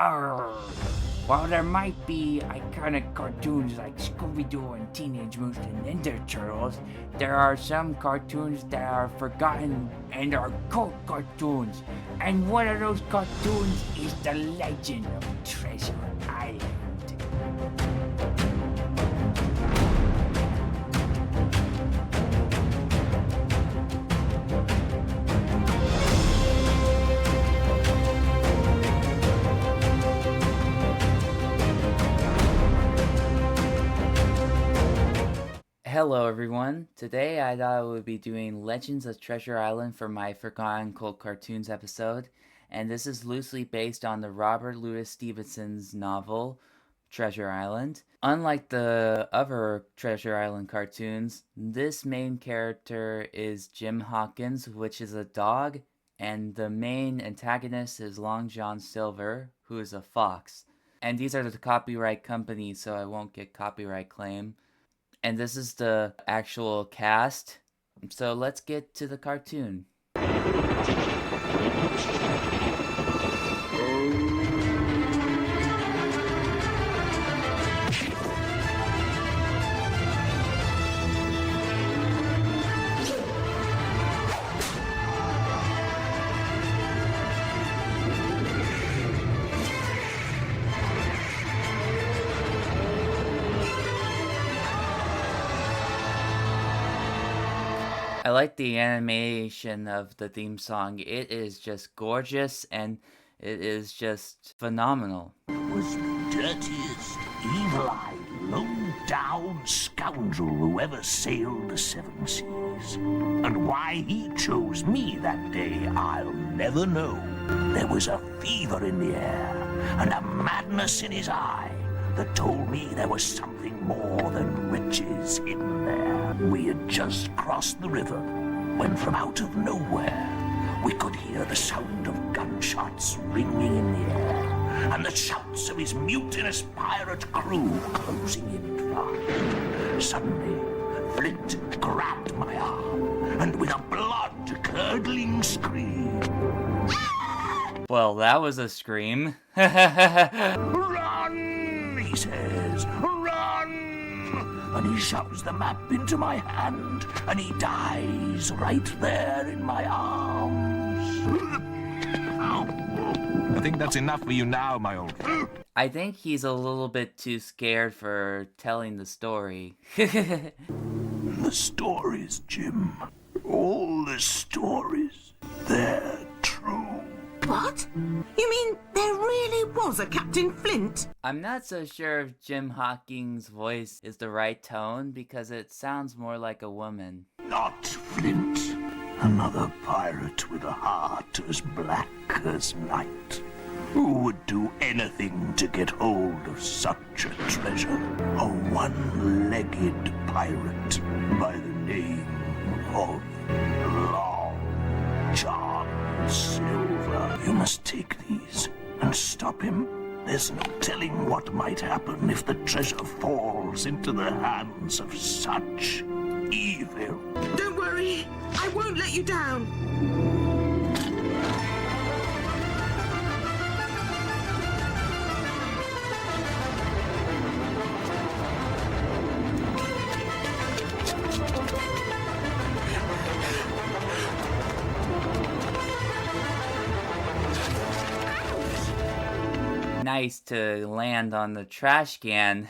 Arrrr. While there might be iconic cartoons like Scooby-Doo and Teenage Mutant Ninja Turtles, there are some cartoons that are forgotten and are cult cartoons. And one of those cartoons is The Legend of Treasure Island. Hello everyone, today I thought I would be doing Legends of Treasure Island for my Forgotten Cult Cartoons episode, and this is loosely based on the Robert Louis Stevenson's novel, Treasure Island. Unlike the other Treasure Island cartoons, this main character is Jim Hawkins, which is a dog, and the main antagonist is Long John Silver, who is a fox. And these are the copyright companies, so I won't get copyright claim. And this is the actual cast. So let's get to the cartoon. I like the animation of the theme song. It is just gorgeous and it is just phenomenal. Was the dirtiest, evil-eyed, low-down scoundrel who ever sailed the seven seas. And why he chose me that day, I'll never know. There was a fever in the air and a madness in his eye that told me there was something more than riches hidden there. We had just crossed the river when from out of nowhere we could hear the sound of gunshots ringing in the air and the shouts of his mutinous pirate crew closing in fast. Suddenly, Flint grabbed my arm and with a blood-curdling scream... Well, that was a scream. Run, he says, run! And he shoves the map into my hand, and he dies right there in my arms. I think that's enough for you now, my old friend. I think he's a little bit too scared for telling the story. The stories, Jim, all the stories, they're true. What? You mean there really was a Captain Flint? I'm not so sure if Jim Hawkins' voice is the right tone because it sounds more like a woman. Not Flint. Another pirate with a heart as black as night. Who would do anything to get hold of such a treasure? A one-legged pirate by the name of Long John Silver. You must take these and stop him. There's no telling what might happen if the treasure falls into the hands of such evil. Don't worry, I won't let you down. Nice to land on the trash can.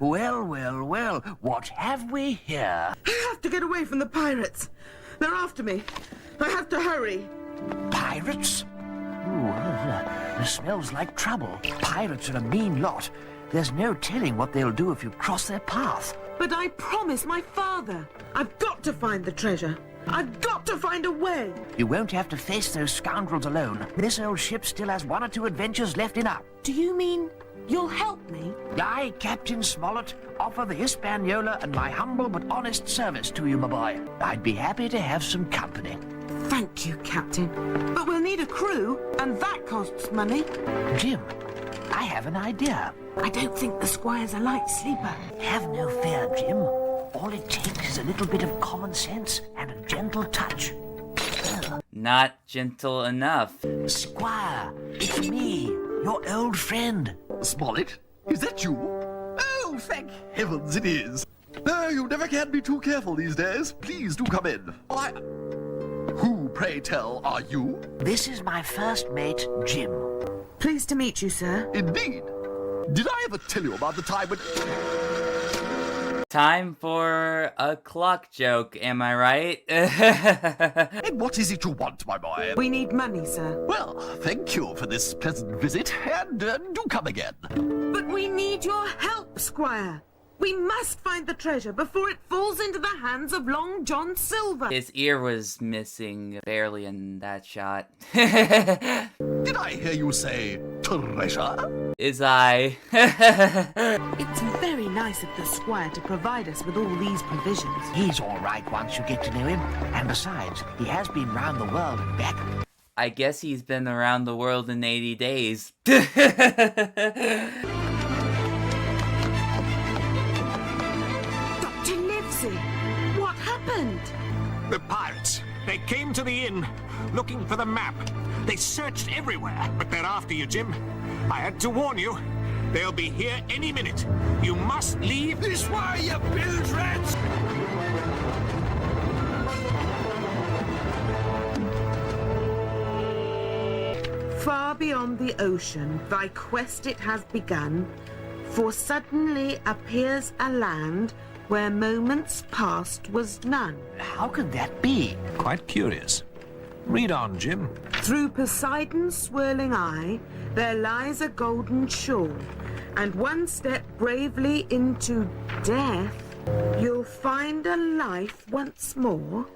Well, well, well, what have we here? I have to get away from the pirates. They're after me. I have to hurry. Pirates? Ooh, this smells like trouble. Pirates are a mean lot. There's no telling what they'll do if you cross their path. But I promised my father. I've got to find the treasure. I've got to find a way. You won't have to face those scoundrels alone. This old ship still has one or two adventures left in her. Do you mean you'll help me? I, Captain Smollett, offer the Hispaniola and my humble but honest service to you, my boy. I'd be happy to have some company. Thank you, Captain. But we'll need a crew, and that costs money. Jim, I have an idea. I don't think the squire's a light sleeper. Have no fear, Jim. All it takes is a little bit of common sense and a gentle touch. Not gentle enough. Squire, it's me, your old friend. Smollett, is that you? Oh, thank heavens it is. No, you never can be too careful these days. Please do come in. Who, pray tell, are you? This is my first mate, Jim. Pleased to meet you, sir. Indeed. Did I ever tell you about the time when... Time for a clock joke, am I right? And what is it you want, my boy? We need money, sir. Well, thank you for this pleasant visit, and do come again. But we need your help, Squire. We must find the treasure before it falls into the hands of Long John Silver. His ear was missing barely in that shot. Did I hear you say treasure? His eye. It's very nice of the Squire to provide us with all these provisions. He's all right once you get to know him. And besides, he has been round the world and back. I guess he's been around the world in 80 days. What happened? The pirates. They came to the inn, looking for the map. They searched everywhere, but they're after you, Jim. I had to warn you. They'll be here any minute. You must leave this way, you bilge rats! Far beyond the ocean, thy quest it has begun, for suddenly appears a land where moments past was none. How could that be? Quite curious. Read on, Jim. Through Poseidon's swirling eye, there lies a golden shore, and one step bravely into death, you'll find a life once more.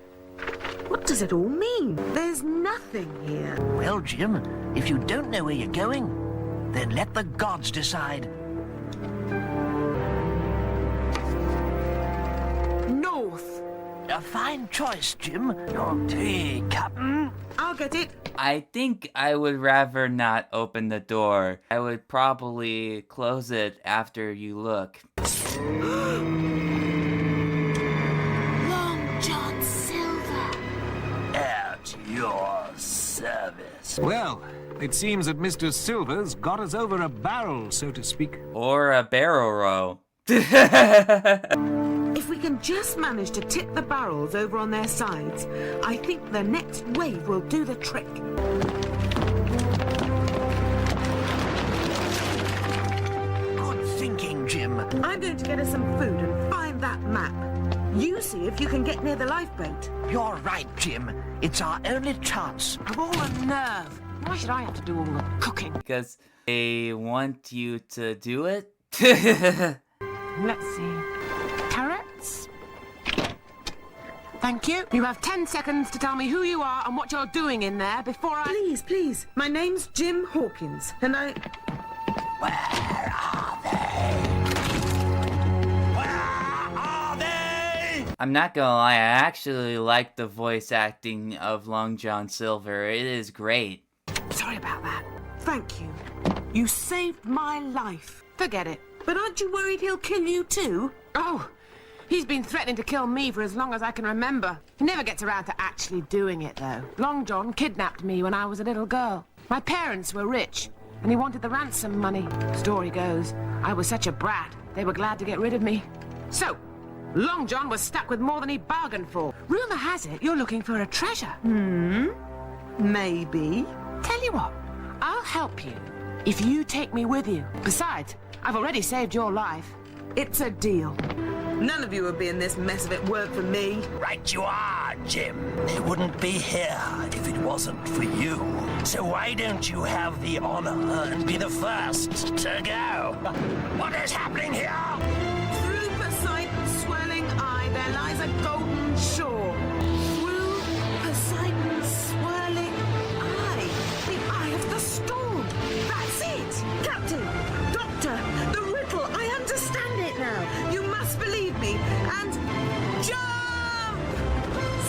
What does it all mean? There's nothing here. Well, Jim, if you don't know where you're going, then let the gods decide. North. A fine choice, Jim. Your tea, Captain. I'll get it. I think I would rather not open the door. I would probably close it after you look. Long John Silver. At your service. Well, it seems that Mr. Silver's got us over a barrel, so to speak. Or a barrel row. If we can just manage to tip the barrels over on their sides, I think the next wave will do the trick. Good thinking, Jim. I'm going to get us some food and find that map. You see if you can get near the lifeboat. You're right, Jim. It's our only chance. I've all the nerve. Why should I have to do all the cooking? Because they want you to do it? Let's see. Carrots? Thank you. You have 10 seconds to tell me who you are and what you're doing in there before I... Please, please. My name's Jim Hawkins, and I... Where are they? I'm not gonna lie, I actually like the voice acting of Long John Silver. It is great. Sorry about that. Thank you. You saved my life. Forget it. But aren't you worried he'll kill you too? Oh, he's been threatening to kill me for as long as I can remember. He never gets around to actually doing it, though. Long John kidnapped me when I was a little girl. My parents were rich, and he wanted the ransom money. Story goes, I was such a brat, they were glad to get rid of me. So, Long John was stuck with more than he bargained for. Rumour has it you're looking for a treasure. Maybe. Tell you what, I'll help you if you take me with you. Besides, I've already saved your life. It's a deal. None of you would be in this mess if it weren't for me. Right you are, Jim. They wouldn't be here if it wasn't for you. So why don't you have the honor and be the first to go? What is happening here? Through Poseidon's swirling eye, there lies a golden shore. Through Poseidon's swirling eye, the eye of the storm. That's it! Captain! Doctor! The riddle! I understand it now! You must believe me, and jump!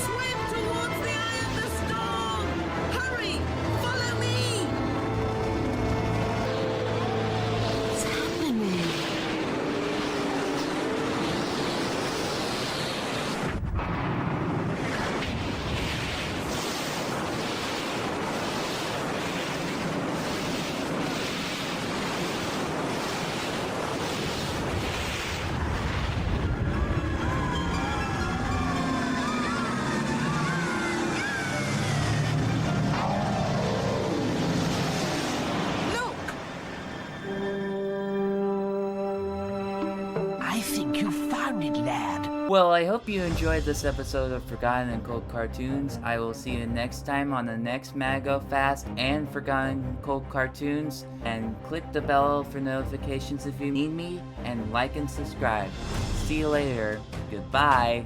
Swim towards the eye of the storm! Hurry! Follow me! What's happening? confounded lad. Well, I hope you enjoyed this episode of Forgotten and Cold Cartoons. I will see you next time on the next Mago Fast and Forgotten and Cold Cartoons. And click the bell for notifications if you need me. And like and subscribe. See you later. Goodbye.